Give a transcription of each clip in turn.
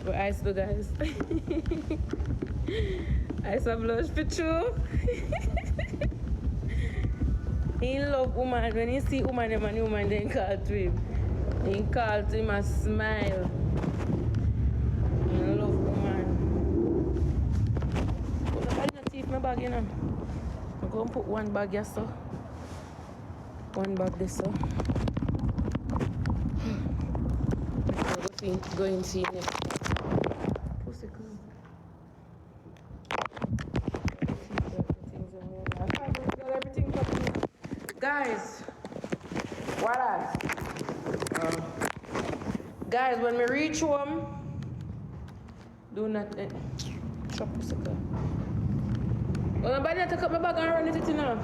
But I still guys. I still blush for true. He love woman. When he see woman and woman then call to him. He call to him a smile. He love woman. Put the bag in the teeth my bag, you know. I'm going to put one bag here, so. One bag this, so. I'm going to see next. Pussy cool. Everything guys, what else? Guys, when we reach home, do not chop pussy cool. Well, I'm about to take up my bag and run it now.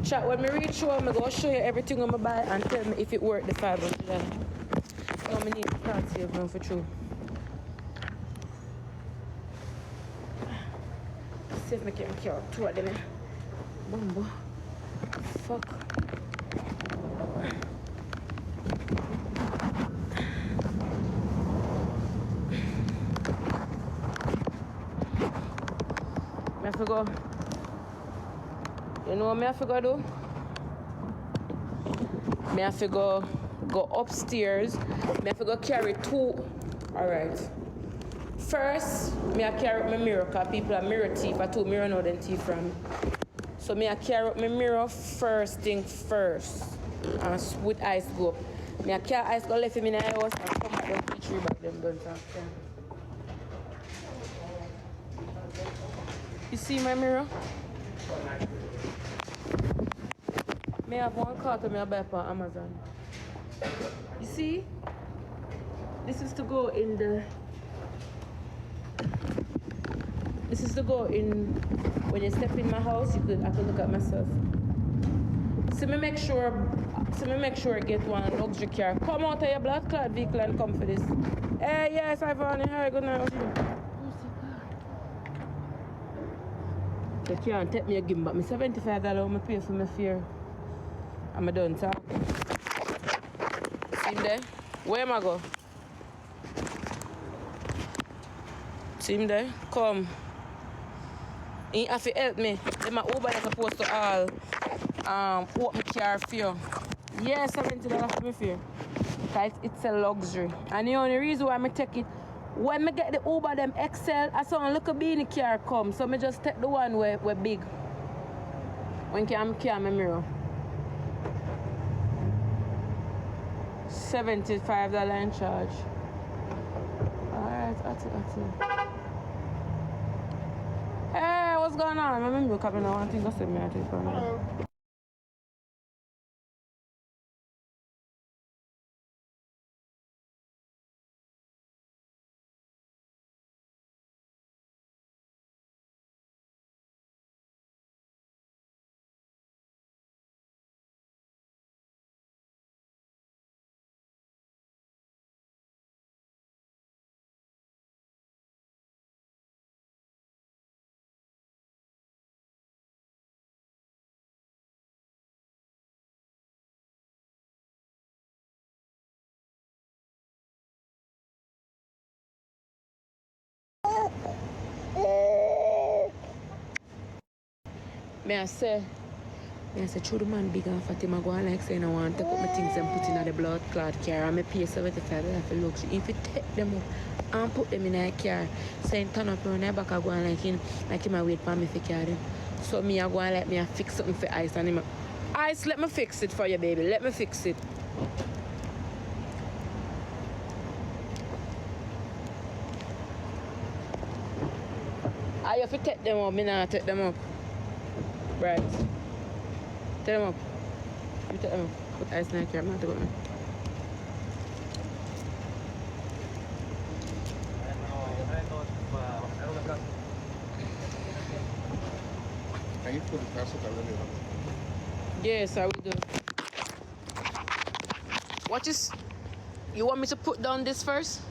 Chat, when we reach home, I'm going to show you everything I'm going to buy and tell me if it worked the $500. So I need to start save now for true. See if I can carry two of them. Bumbo. Fuck. I have to go. You know what I have to go do? I have to go upstairs. I have to go carry two. Alright. First, I carry up my mirror because people are mirror thief. I told mirror know them thief from me. So I carry up my mirror first thing first. And with ice go up. I carry ice go left him in the house and come back down to the tree back them done. You see my mirror? I have one cart and I buy from Amazon. You see? This is to go in the... This is to go in... When you step in my house, I can look at myself. So me make sure I get one luxury car. Come out of your blood clot vehicle and come for this. Hey, yes, Ivany, hi, good night. The can't take me again, but me $75 I pay for my fare. I'm done talk. See him there? Where am I go? See him there? Come. He have to help me. Then my Uber is supposed to all open my car for you. Yeah, $70 for my fare. Because it's a luxury. And the only reason why I take it, when I get the Uber them XL, I saw a little beanie car come. So I just take the one where big. When I carry my mirror. $75 in charge. Alright, that's it. Hey, what's going on? I remember coming out. I think that's me. I think for me. I say, through the man big and fat him, I go and like saying I want to take up my things and put in the blood clot car and I pay $75 for luxury. If you take them up and put them in a car, saying turn up around the back, I go and like him wait for me to carry them. So me I go and like me I fix something for ice and him. Ice, let me fix it for you, baby. Let me fix it. I have to take them up, me not take them up. Right. Take them up. You take them up. Put ice in the car, man. Take them up. Can you put the cassette already? Yes, I will do. What is... You want me to put down this first?